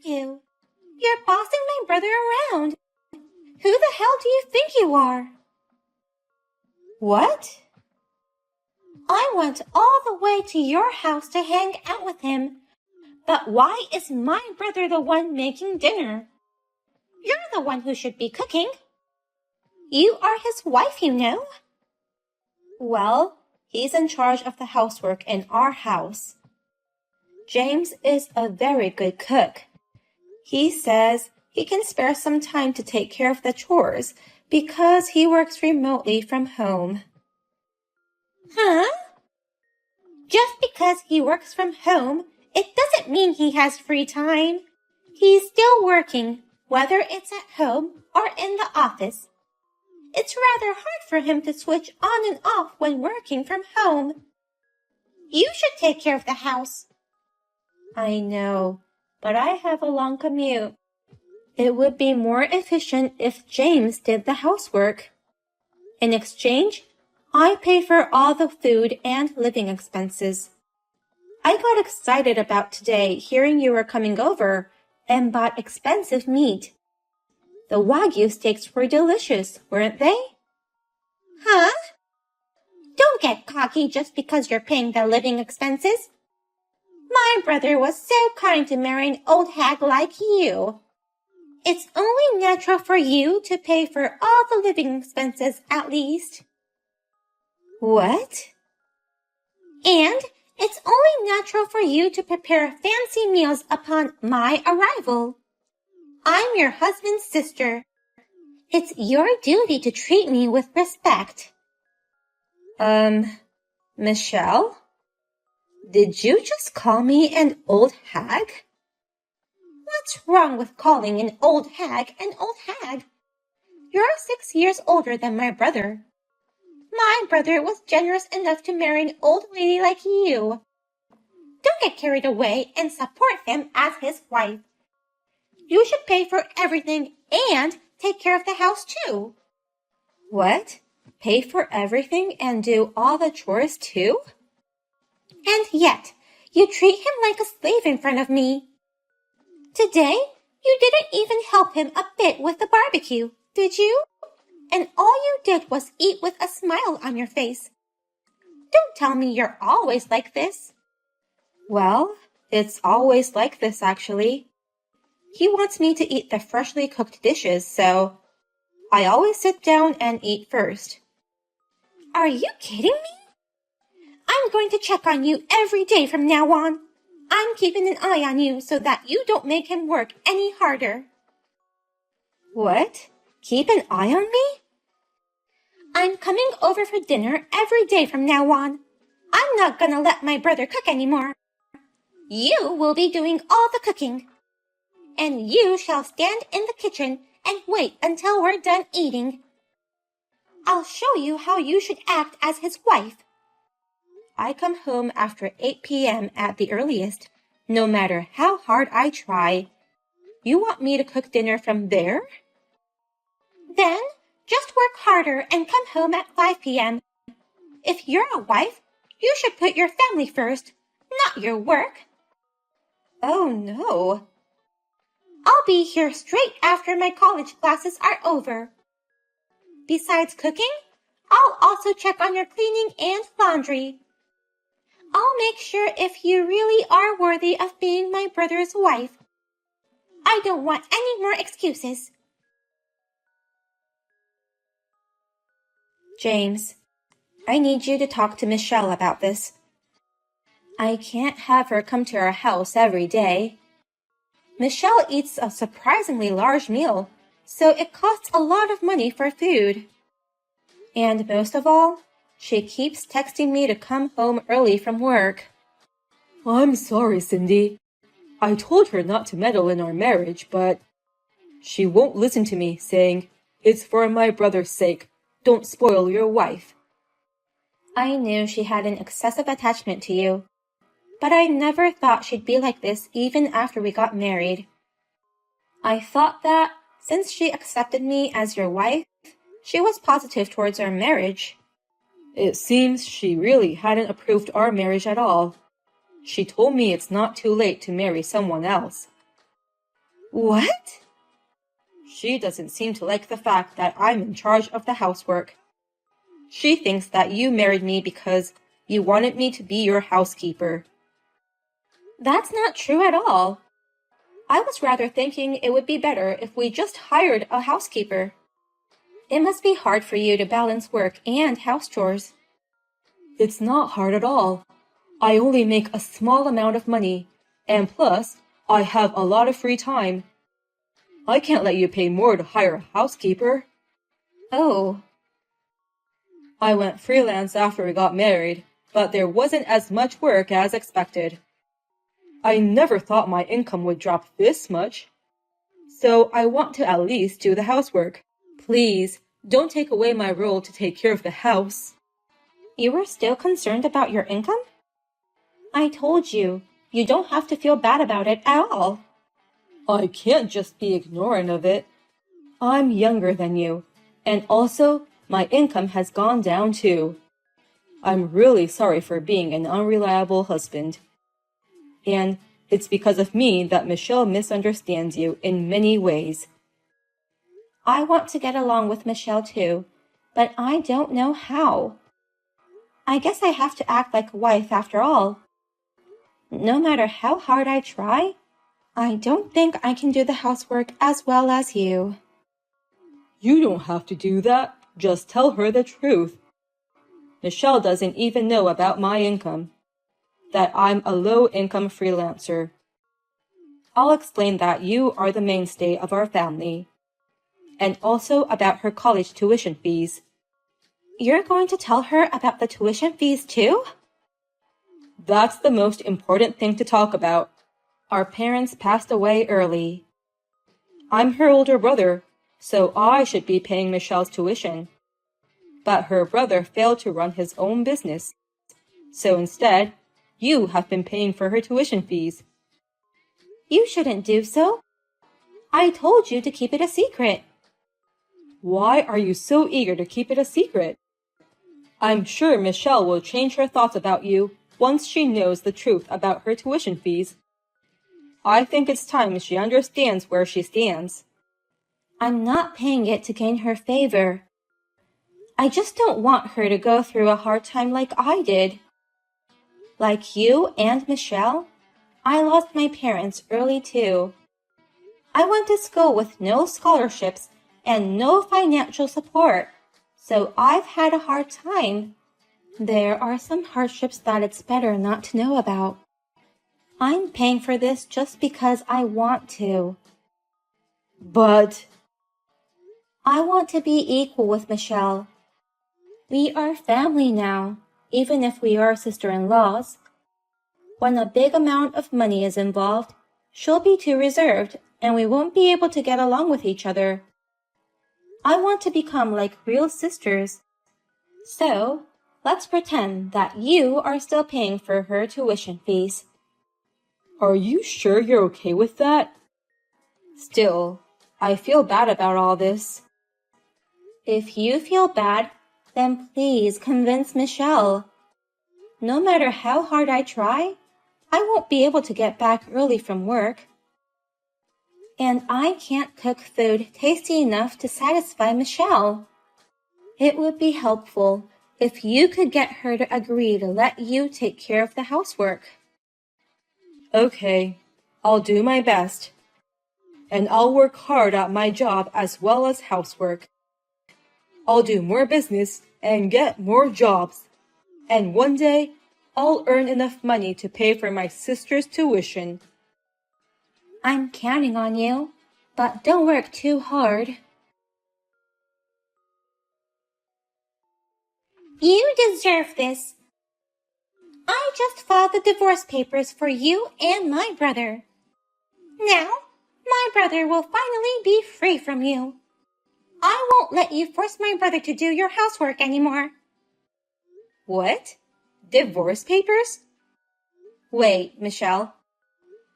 you? You're bossing my brother around. Who the hell do you think you are? What? I went all the way to your house to hang out with him. But why is my brother the one making dinner? You're the one who should be cooking. You are his wife, you know. Well, he's in charge of the housework in our house. James is a very good cook. He says he can spare some time to take care of the chores because he works remotely from home. Huh? Just because he works from home, it doesn't mean he has free time. He's still working, whether it's at home or in the office. It's rather hard for him to switch on and off when working from home. You should take care of the house. I know, but I have a long commute. It would be more efficient if James did the housework. In exchange, I pay for all the food and living expenses. I got excited about today hearing you were coming over and bought expensive meat. The Wagyu steaks were delicious, weren't they? Huh? Don't get cocky just because you're paying the living expenses. My brother was so kind to marry an old hag like you. It's only natural for you to pay for all the living expenses at least. What? And it's only natural for you to prepare fancy meals upon my arrival. I'm your husband's sister. It's your duty to treat me with respect. Michelle? Did you just call me an old hag? What's wrong with calling an old hag an old hag? You're 6 years older than my brother. My brother was generous enough to marry an old lady like you. Don't get carried away and support him as his wife. You should pay for everything and take care of the house too. What? Pay for everything and do all the chores too? And yet, you treat him like a slave in front of me. Today, you didn't even help him a bit with the barbecue, did you? And all you did was eat with a smile on your face. Don't tell me you're always like this. Well, it's always like this actually. He wants me to eat the freshly cooked dishes, so I always sit down and eat first. Are you kidding me? I'm going to check on you every day from now on. I'm keeping an eye on you so that you don't make him work any harder. What? Keep an eye on me? I'm coming over for dinner every day from now on. I'm not gonna let my brother cook anymore. You will be doing all the cooking. And you shall stand in the kitchen and wait until we're done eating. I'll show you how you should act as his wife. I come home after 8 p.m. at the earliest, no matter how hard I try. You want me to cook dinner from there? Then just work harder and come home at 5 p.m. If you're a wife, you should put your family first, not your work. Oh no. I'll be here straight after my college classes are over. Besides cooking, I'll also check on your cleaning and laundry. I'll make sure if you really are worthy of being my brother's wife. I don't want any more excuses. James, I need you to talk to Michelle about this. I can't have her come to our house every day. Michelle eats a surprisingly large meal, so it costs a lot of money for food. And most of all, she keeps texting me to come home early from work. I'm sorry, Cindy. I told her not to meddle in our marriage, but she won't listen to me, saying, "It's for my brother's sake. Don't spoil your wife." I knew she had an excessive attachment to you, but I never thought she'd be like this even after we got married. I thought that, since she accepted me as your wife, she was positive towards our marriage. It seems she really hadn't approved our marriage at all. She told me it's not too late to marry someone else. What? She doesn't seem to like the fact that I'm in charge of the housework. She thinks that you married me because you wanted me to be your housekeeper. That's not true at all. I was rather thinking it would be better if we just hired a housekeeper. It must be hard for you to balance work and house chores. It's not hard at all. I only make a small amount of money, and plus, I have a lot of free time. I can't let you pay more to hire a housekeeper. Oh. I went freelance after we got married, but there wasn't as much work as expected. I never thought my income would drop this much. So I want to at least do the housework. Please, don't take away my role to take care of the house. You were still concerned about your income? I told you, you don't have to feel bad about it at all. I can't just be ignorant of it. I'm younger than you, and also my income has gone down too. I'm really sorry for being an unreliable husband. And it's because of me that Michelle misunderstands you in many ways. I want to get along with Michelle too, but I don't know how. I guess I have to act like a wife after all. No matter how hard I try, I don't think I can do the housework as well as you. You don't have to do that. Just tell her the truth. Michelle doesn't even know about my income, that I'm a low-income freelancer. I'll explain that you are the mainstay of our family, and also about her college tuition fees. You're going to tell her about the tuition fees too? That's the most important thing to talk about. Our parents passed away early. I'm her older brother, so I should be paying Michelle's tuition. But her brother failed to run his own business. So instead, you have been paying for her tuition fees. You shouldn't do so. I told you to keep it a secret. Why are you so eager to keep it a secret? I'm sure Michelle will change her thoughts about you once she knows the truth about her tuition fees. I think it's time she understands where she stands. I'm not paying it to gain her favor. I just don't want her to go through a hard time like I did. Like you and Michelle, I lost my parents early too. I went to school with no scholarships and no financial support, so I've had a hard time. There are some hardships that it's better not to know about. I'm paying for this just because I want to. But I want to be equal with Michelle. We are family now, even if we are sister-in-laws. When a big amount of money is involved, she'll be too reserved and we won't be able to get along with each other. I want to become like real sisters. So, let's pretend that you are still paying for her tuition fees. Are you sure you're okay with that? Still, I feel bad about all this. If you feel bad, then please convince Michelle. No matter how hard I try, I won't be able to get back early from work. And I can't cook food tasty enough to satisfy Michelle. It would be helpful if you could get her to agree to let you take care of the housework. Okay, I'll do my best. And I'll work hard at my job as well as housework. I'll do more business and get more jobs. And one day, I'll earn enough money to pay for my sister's tuition. I'm counting on you, but don't work too hard. You deserve this. I just filed the divorce papers for you and my brother. Now, my brother will finally be free from you. I won't let you force my brother to do your housework anymore. What? Divorce papers? Wait, Michelle.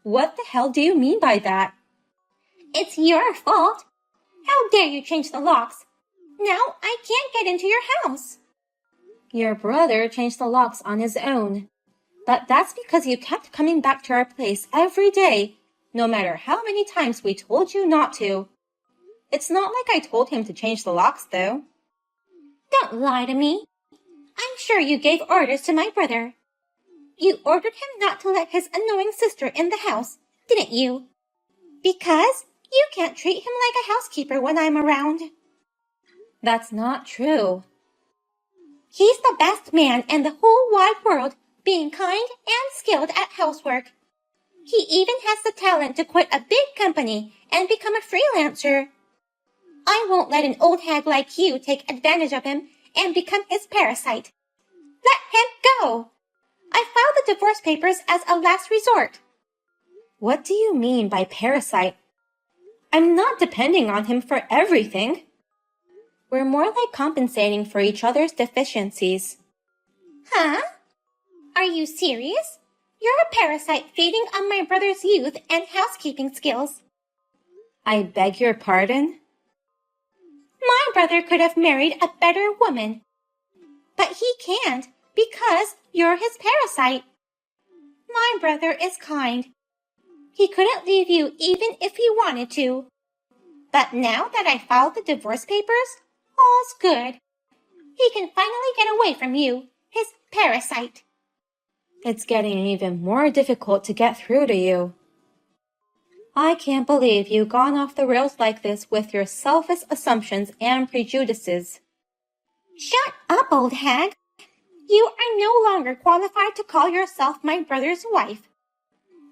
What the hell do you mean by that? It's your fault. How dare you change the locks? Now I can't get into your house. Your brother changed the locks on his own. But that's because you kept coming back to our place every day no matter how many times we told you not to. It's not like I told him to change the locks, though. Don't lie to me. I'm sure you gave orders to my brother. You ordered him not to let his annoying sister in the house, didn't you? Because you can't treat him like a housekeeper when I'm around. That's not true. He's the best man in the whole wide world, being kind and skilled at housework. He even has the talent to quit a big company and become a freelancer. I won't let an old hag like you take advantage of him and become his parasite. Let him go! I filed the divorce papers as a last resort. What do you mean by parasite? I'm not depending on him for everything. We're more like compensating for each other's deficiencies. Huh? Are you serious? You're a parasite feeding on my brother's youth and housekeeping skills. I beg your pardon? My brother could have married a better woman. But he can't because you're his parasite. My brother is kind. He couldn't leave you even if he wanted to. But now that I filed the divorce papers, all's good. He can finally get away from you, his parasite. It's getting even more difficult to get through to you. I can't believe you've gone off the rails like this with your selfish assumptions and prejudices. Shut up, old hag. You are no longer qualified to call yourself my brother's wife.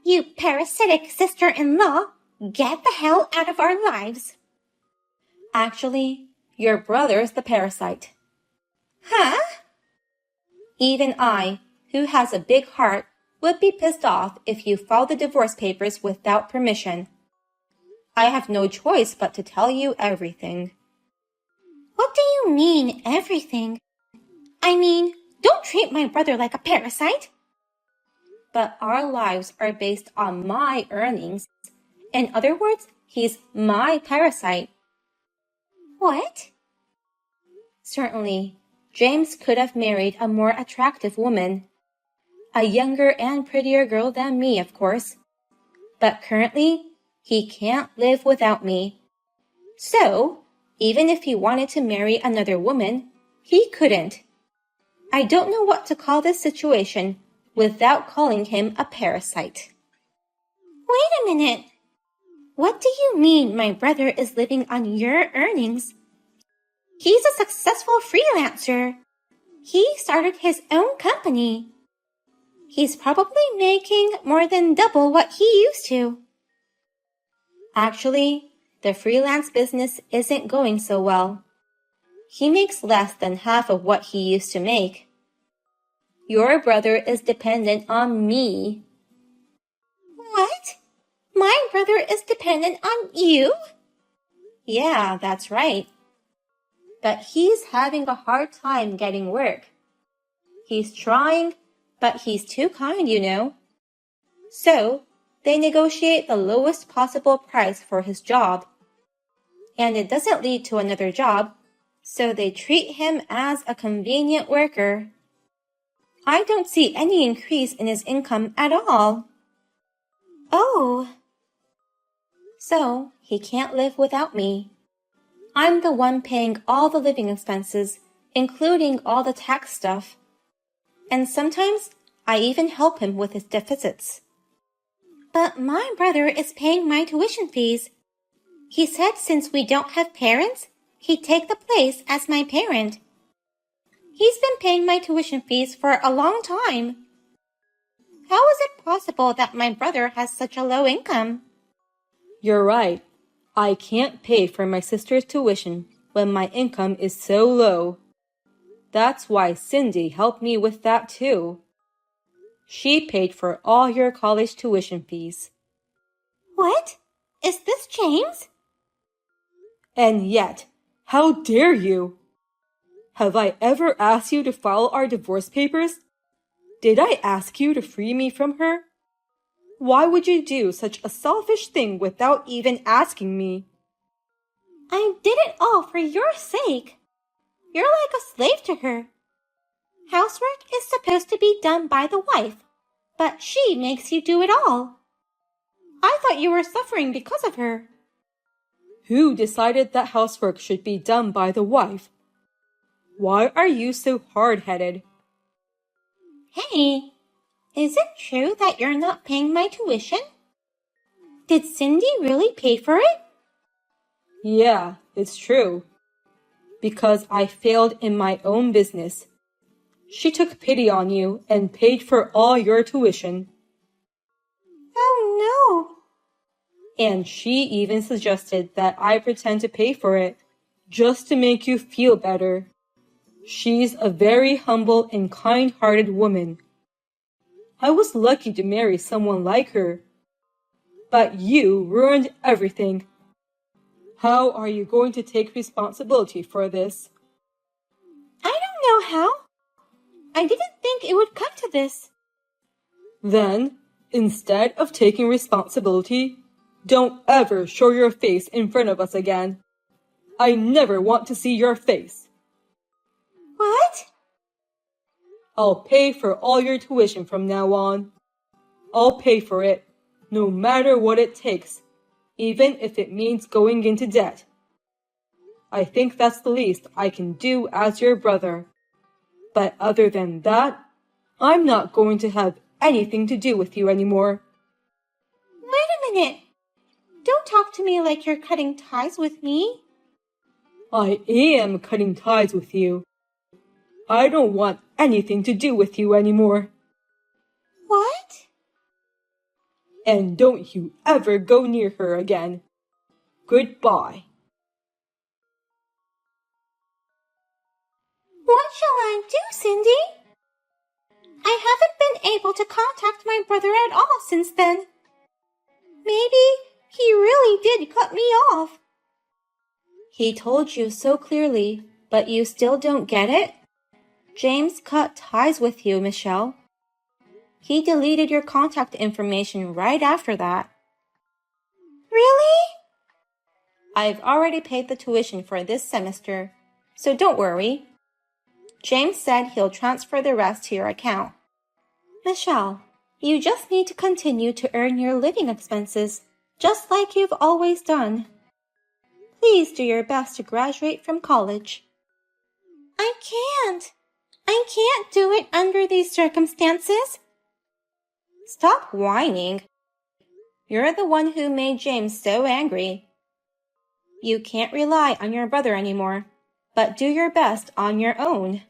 You parasitic sister-in-law, get the hell out of our lives. Actually, your brother's the parasite. Huh? Even I, who has a big heart, would be pissed off if you filed the divorce papers without permission. I have no choice but to tell you everything. What do you mean, everything? I mean, don't treat my brother like a parasite. But our lives are based on my earnings. In other words, he's my parasite. What? Certainly, James could have married a more attractive woman. A younger and prettier girl than me, of course. But currently, he can't live without me. So, even if he wanted to marry another woman, he couldn't. I don't know what to call this situation without calling him a parasite. Wait a minute. What do you mean my brother is living on your earnings? He's a successful freelancer. He started his own company. He's probably making more than double what he used to. Actually, the freelance business isn't going so well. He makes less than half of what he used to make. Your brother is dependent on me. What? My brother is dependent on you? Yeah, that's right. But he's having a hard time getting work. He's trying, but he's too kind, you know. So, they negotiate the lowest possible price for his job. And it doesn't lead to another job, so they treat him as a convenient worker. I don't see any increase in his income at all. Oh. So, he can't live without me. I'm the one paying all the living expenses, including all the tax stuff. And sometimes I even help him with his deficits. But my brother is paying my tuition fees. He said since we don't have parents, he'd take the place as my parent. He's been paying my tuition fees for a long time. How is it possible that my brother has such a low income? You're right. I can't pay for my sister's tuition when my income is so low. That's why Cindy helped me with that too. She paid for all your college tuition fees. What? Is this James? And yet, how dare you? Have I ever asked you to file our divorce papers? Did I ask you to free me from her? Why would you do such a selfish thing without even asking me? I did it all for your sake. You're like a slave to her. Housework is supposed to be done by the wife, but she makes you do it all. I thought you were suffering because of her. Who decided that housework should be done by the wife? Why are you so hard-headed? Hey, is it true that you're not paying my tuition? Did Cindy really pay for it? Yeah, it's true. Because I failed in my own business. She took pity on you and paid for all your tuition. Oh no! And she even suggested that I pretend to pay for it, just to make you feel better. She's a very humble and kind-hearted woman. I was lucky to marry someone like her. But you ruined everything. How are you going to take responsibility for this? I don't know how. I didn't think it would come to this. Then, instead of taking responsibility, don't ever show your face in front of us again. I never want to see your face. What? I'll pay for all your tuition from now on. I'll pay for it, no matter what it takes, even if it means going into debt. I think that's the least I can do as your brother. But other than that, I'm not going to have anything to do with you anymore. Wait a minute. Don't talk to me like you're cutting ties with me. I am cutting ties with you. I don't want anything to do with you anymore. What? And don't you ever go near her again. Goodbye. What shall I do, Cindy? I haven't been able to contact my brother at all since then. Maybe he really did cut me off. He told you so clearly, but you still don't get it? James cut ties with you, Michelle. He deleted your contact information right after that. Really? I've already paid the tuition for this semester, so don't worry. James said he'll transfer the rest to your account. Michelle, you just need to continue to earn your living expenses, just like you've always done. Please do your best to graduate from college. I can't. I can't do it under these circumstances. Stop whining. You're the one who made James so angry. You can't rely on your brother anymore, but do your best on your own.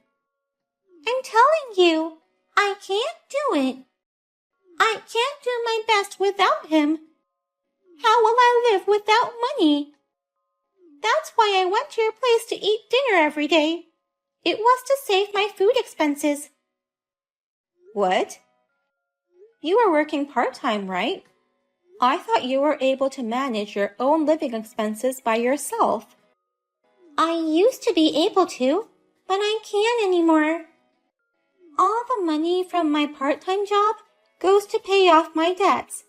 I'm telling you, I can't do it. I can't do my best without him. How will I live without money? That's why I went to your place to eat dinner every day. It was to save my food expenses. What? You were working part-time, right? I thought you were able to manage your own living expenses by yourself. I used to be able to, but I can't anymore. All the money from my part-time job goes to pay off my debts,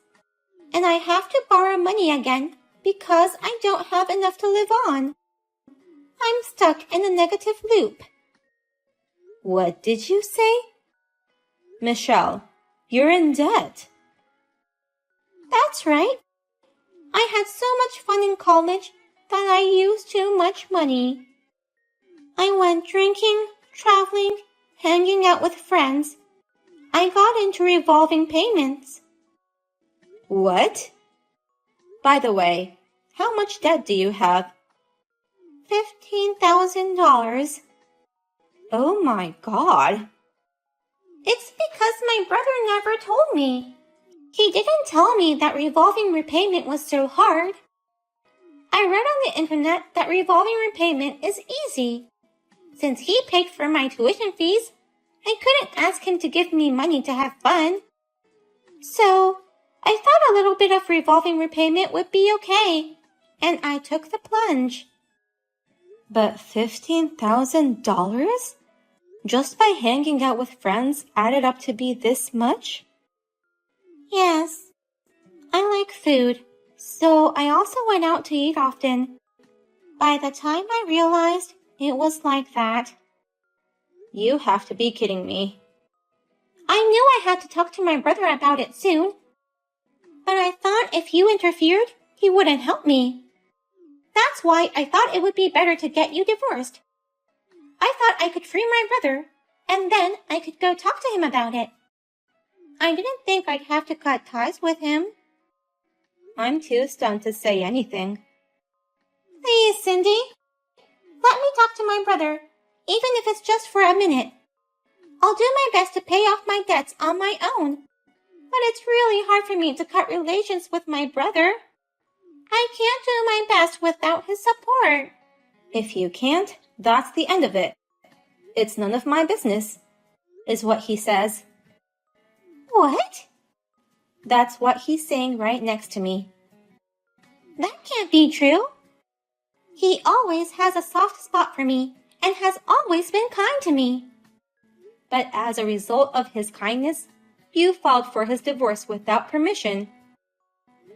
and I have to borrow money again because I don't have enough to live on. I'm stuck in a negative loop. What did you say? Michelle, you're in debt. That's right. I had so much fun in college that I used too much money. I went drinking, traveling, hanging out with friends. I got into revolving payments. What? By the way, how much debt do you have? $15,000. Oh my God. It's because my brother never told me. He didn't tell me that revolving repayment was so hard. I read on the internet that revolving repayment is easy. Since he paid for my tuition fees, I couldn't ask him to give me money to have fun. So, I thought a little bit of revolving repayment would be okay, and I took the plunge. But $15,000? Just by hanging out with friends added up to be this much? Yes, I like food, so I also went out to eat often. By the time I realized it was like that. You have to be kidding me. I knew I had to talk to my brother about it soon. But I thought if you interfered, he wouldn't help me. That's why I thought it would be better to get you divorced. I thought I could free my brother, and then I could go talk to him about it. I didn't think I'd have to cut ties with him. I'm too stunned to say anything. Please, Cindy. Let me talk to my brother, even if it's just for a minute. I'll do my best to pay off my debts on my own. But it's really hard for me to cut relations with my brother. I can't do my best without his support. If you can't, that's the end of it. It's none of my business, is what he says. What? That's what he's saying right next to me. That can't be true. He always has a soft spot for me and has always been kind to me. But as a result of his kindness, you filed for his divorce without permission.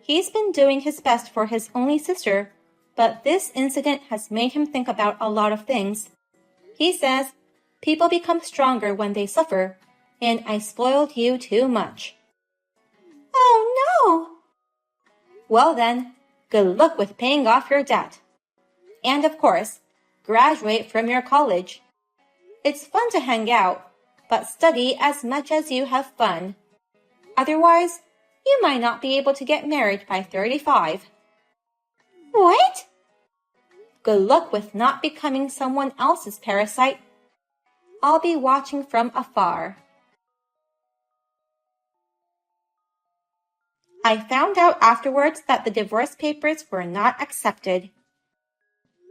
He's been doing his best for his only sister, but this incident has made him think about a lot of things. He says, people become stronger when they suffer, and I spoiled you too much. Oh no! Well then, good luck with paying off your debt. And of course, graduate from your college. It's fun to hang out, but study as much as you have fun. Otherwise, you might not be able to get married by 35. What? Good luck with not becoming someone else's parasite. I'll be watching from afar. I found out afterwards that the divorce papers were not accepted.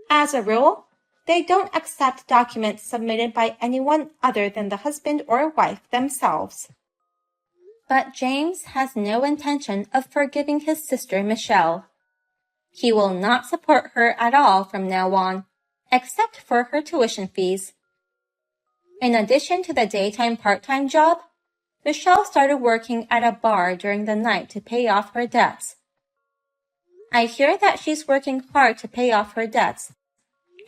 As a rule, they don't accept documents submitted by anyone other than the husband or wife themselves. But James has no intention of forgiving his sister Michelle. He will not support her at all from now on, except for her tuition fees. In addition to the daytime part-time job, Michelle started working at a bar during the night to pay off her debts. I hear that she's working hard to pay off her debts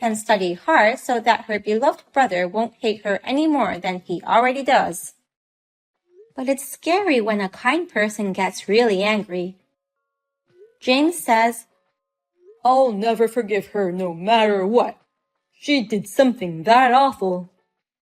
and study hard so that her beloved brother won't hate her any more than he already does. But it's scary when a kind person gets really angry. James says, I'll never forgive her no matter what. She did something that awful.